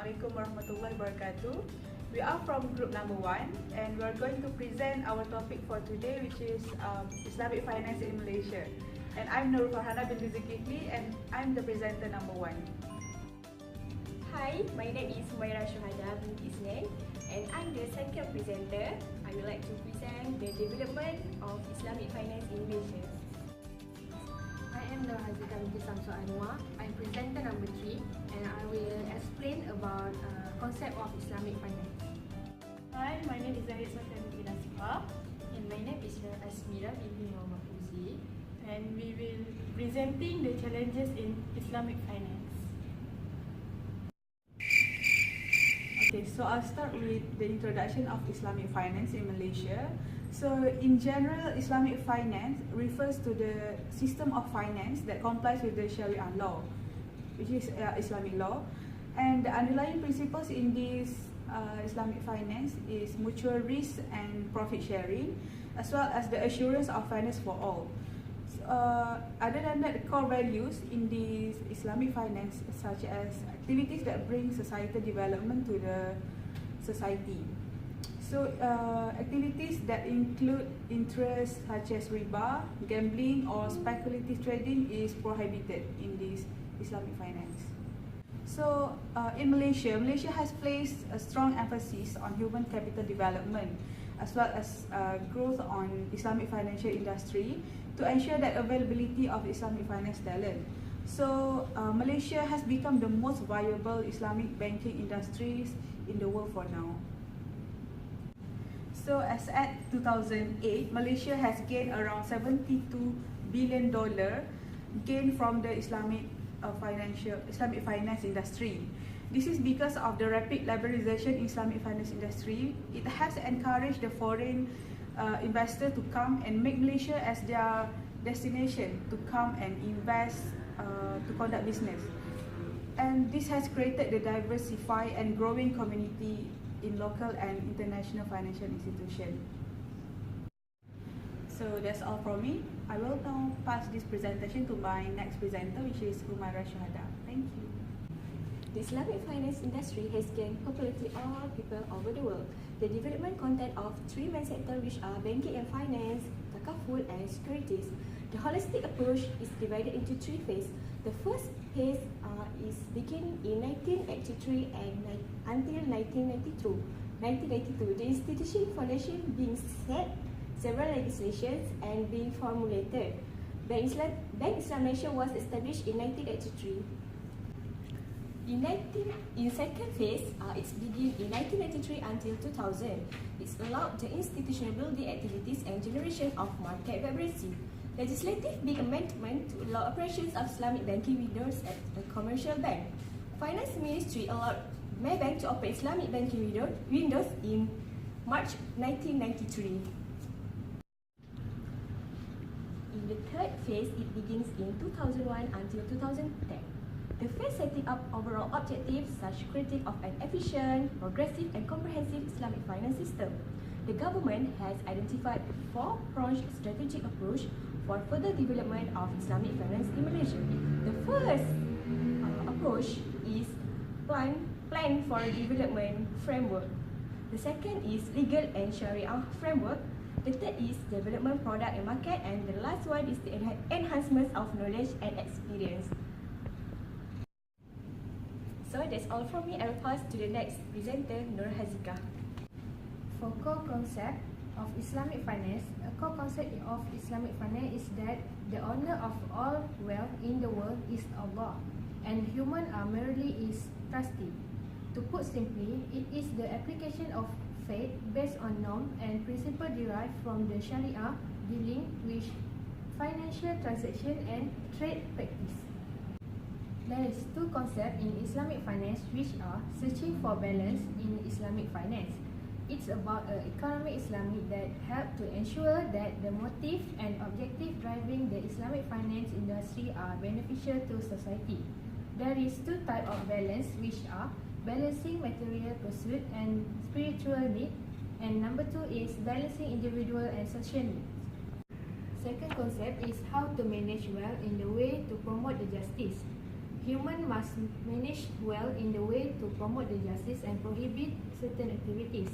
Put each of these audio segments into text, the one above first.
Assalamualaikum warahmatullahi wabarakatuh. We are from group number 1 and we are going to present our topic for today, which is Islamic Finance in Malaysia. And I'm Nur Farhana binti Zulkifli and I'm the presenter number 1. Hi, my name is Humaira Shuhada binti Isnin and I'm the second presenter. I would like to present the development of Islamic Finance in Malaysia. I am Nur Hazika binti Samsul Anwar. I'm presenter number 3 and I will explain about concept of Islamic Finance. Hi, my name is Zahid Sofian binti Nasifa and my name is Asmira binti Muhammad Fuzi, and we will presenting the challenges in Islamic finance. Okay, so I'll start with the introduction of Islamic finance in Malaysia. So in general, Islamic finance refers to the system of finance that complies with the Sharia law, which is Islamic law. And the underlying principles in this Islamic finance is mutual risk and profit sharing, as well as the assurance of fairness for all. Other than that, the core values in this Islamic finance such as activities that bring societal development to the society. So activities that include interests such as riba, gambling or speculative trading is prohibited in this Islamic finance. So in Malaysia has placed a strong emphasis on human capital development as well as growth on Islamic financial industry to ensure that availability of Islamic finance talent. So Malaysia has become the most viable Islamic banking industries in the world for now. So as at 2008, Malaysia has gained around $72 billion gain from the Islamic finance industry. This is because of the rapid liberalization in Islamic finance industry. It has encouraged the foreign investor to come and make Malaysia as their destination to come and invest to conduct business. And this has created the diversified and growing community in local and international financial institutions. So that's all from me. I will now pass this presentation to my next presenter, which is Humaira Shuhada. Thank you. The Islamic finance industry has gained popularity all people over the world. The development content of three main sectors, which are banking and finance, takaful and securities. The holistic approach is divided into three phases. The first phase is beginning in 1983 and until 1992. The institution foundation being set, several legislations and being formulated. Bank Islam Malaysia was established in 1983. In second phase, it's begin in 1993 until 2000. It's allowed the institutional building activities and generation of market vibrancy. Legislative big amendment to allow operations of Islamic banking windows at a commercial bank. Finance Ministry allowed Maybank to operate Islamic banking windows in March 1993. In the third phase, it begins in 2001 until 2010. The phase setting up overall objectives such critique of an efficient, progressive and comprehensive Islamic finance system. The government has identified a four-pronged strategic approach for further development of Islamic finance in Malaysia. The first approach is plan for development framework. The second is legal and Sharia framework. The third is development product and market, and the last one is the enhancement of knowledge and experience. So that's all from me. I will pass to the next presenter, Nur Hazika. For core concept of Islamic finance, a core concept of Islamic finance is that the owner of all wealth in the world is Allah, and humans are merely His trustee. To put simply, it is the application of faith based on norm and principle derived from the Sharia dealing with financial transaction and trade practice. There is two concepts in Islamic finance which are searching for balance in Islamic finance. It's about an economic Islamic that help to ensure that the motive and objective driving the Islamic finance industry are beneficial to society. There is two types of balance which are balancing material pursuit and spiritual need, and number two is balancing individual and social needs. Second concept is how to manage wealth in the way to promote the justice. human must manage wealth in the way to promote the justice and prohibit certain activities.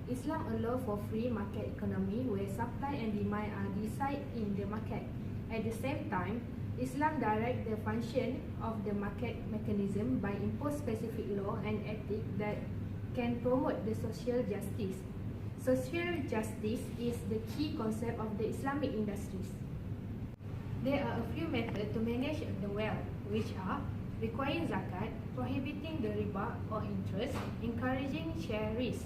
Islam allows for free market economy where supply and demand are decided in the market. At the same time, Islam directs the function of the market mechanism by imposing specific law and ethics that can promote the social justice. Social justice is the key concept of the Islamic industries. There are a few methods to manage the wealth, which are requiring zakat, prohibiting the riba or interest, encouraging share risk.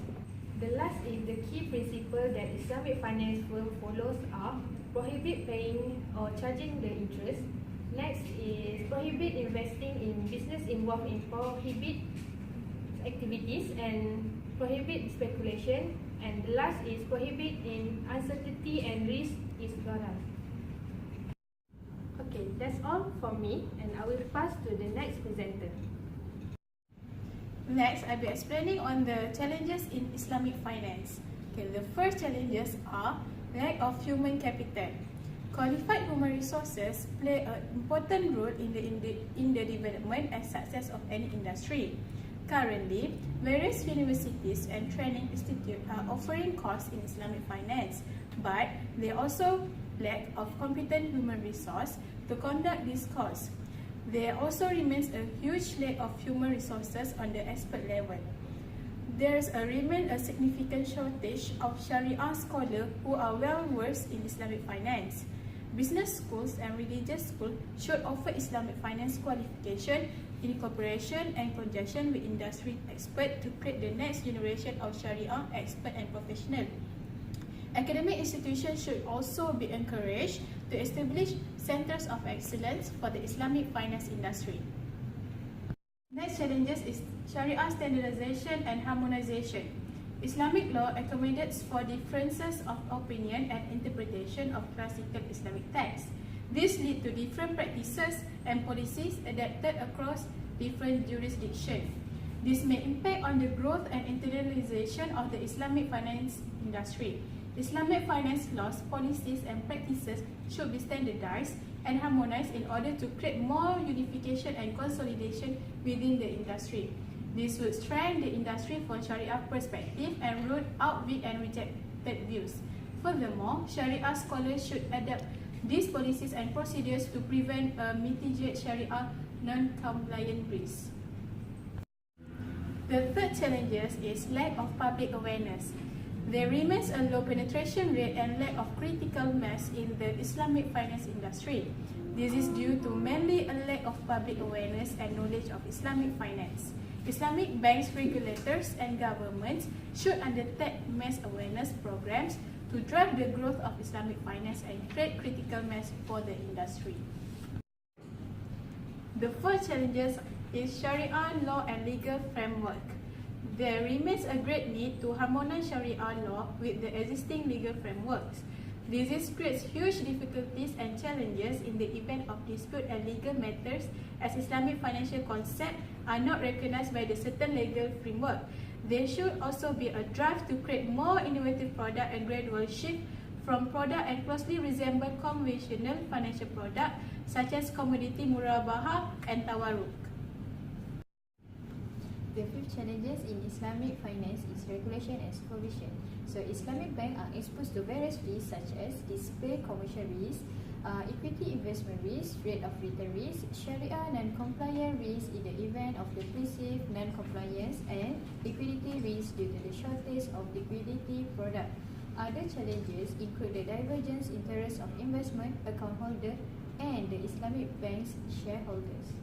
The last is the key principle that Islamic finance follows are prohibit paying or charging the interest. Next is prohibit investing in business involved in prohibit activities and prohibit speculation. And the last is prohibit in uncertainty and risk is gharar. Okay, that's all from me, and I will pass to the next presenter. Next, I'll be explaining on the challenges in Islamic finance. Okay, the first challenges are lack of human capital. Qualified human resources play an important role in the development and success of any industry. Currently, various universities and training institutes are offering courses in Islamic finance, but they also lack of competent human resource to conduct this course. There also remains a huge lack of human resources on the expert level. There remains a significant shortage of Sharia scholars who are well versed in Islamic finance. Business schools and religious schools should offer Islamic finance qualification in cooperation and conjunction with industry experts to create the next generation of Sharia expert and professional. Academic institutions should also be encouraged to establish centers of excellence for the Islamic finance industry. Next challenges is Sharia standardization and harmonization. Islamic law accommodates for differences of opinion and interpretation of classical Islamic texts. This leads to different practices and policies adapted across different jurisdictions. This may impact on the growth and internationalization of the Islamic finance industry. Islamic finance laws, policies and practices should be standardized and harmonized in order to create more unification and consolidation within the industry. This would strengthen the industry from Sharia perspective and root out weak and rejected views. Furthermore, Sharia scholars should adapt these policies and procedures to prevent or mitigate Sharia non-compliant risks. The third challenge is lack of public awareness. There remains a low penetration rate and lack of critical mass in the Islamic finance industry. This is due to mainly a lack of public awareness and knowledge of Islamic finance. Islamic banks, regulators and governments should undertake mass awareness programs to drive the growth of Islamic finance and create critical mass for the industry. The fourth challenge is Sharia law and legal framework. There remains a great need to harmonize Sharia law with the existing legal frameworks. This creates huge difficulties and challenges in the event of dispute and legal matters, as Islamic financial concepts are not recognized by the certain legal framework. There should also be a drive to create more innovative product and gradual shift from product and closely resemble conventional financial product such as commodity murabaha and tawarruk. The fifth challenges in Islamic finance is regulation and supervision. So Islamic banks are exposed to various risks such as display commercial risk, equity investment risk, rate of return risk, Sharia non-compliant risk in the event of the perceived non-compliance, and liquidity risk due to the shortage of liquidity product. Other challenges include the divergence interests of investment account holder and the Islamic bank's shareholders.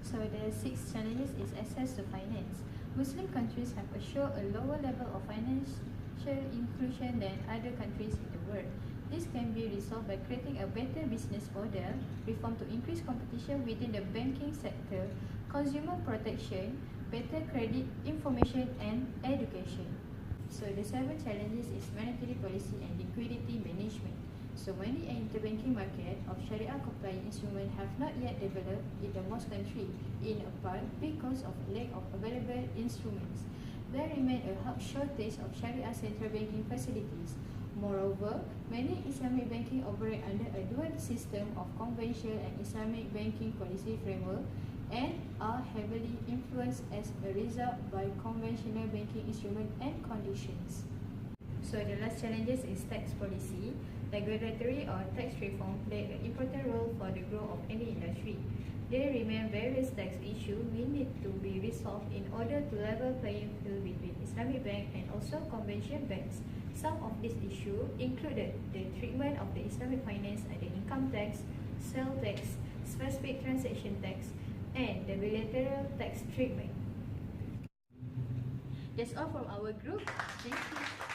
So the sixth challenges is access to finance. Muslim countries have assured a lower level of financial inclusion than other countries in the world. This can be resolved by creating a better business model, reform to increase competition within the banking sector, consumer protection, better credit information and education. So the seventh challenges is monetary policy and liquidity management. So money and interbanking market of Sharia compliant instruments have not yet developed in the most country, in a part because of lack of available instruments. There remains a shortage of Sharia central banking facilities. Moreover, many Islamic banking operate under a dual system of conventional and Islamic banking policy framework and are heavily influenced as a result by conventional banking instruments and conditions. So the last challenges is tax policy. Regulatory or tax reform play an important role for the growth of any industry. There remain various tax issues we need to be resolved in order to level playing field between Islamic bank and also conventional banks. Some of these issues included the treatment of the Islamic finance under income tax, sales tax, specific transaction tax, and the bilateral tax treatment. That's all from our group. Thank you.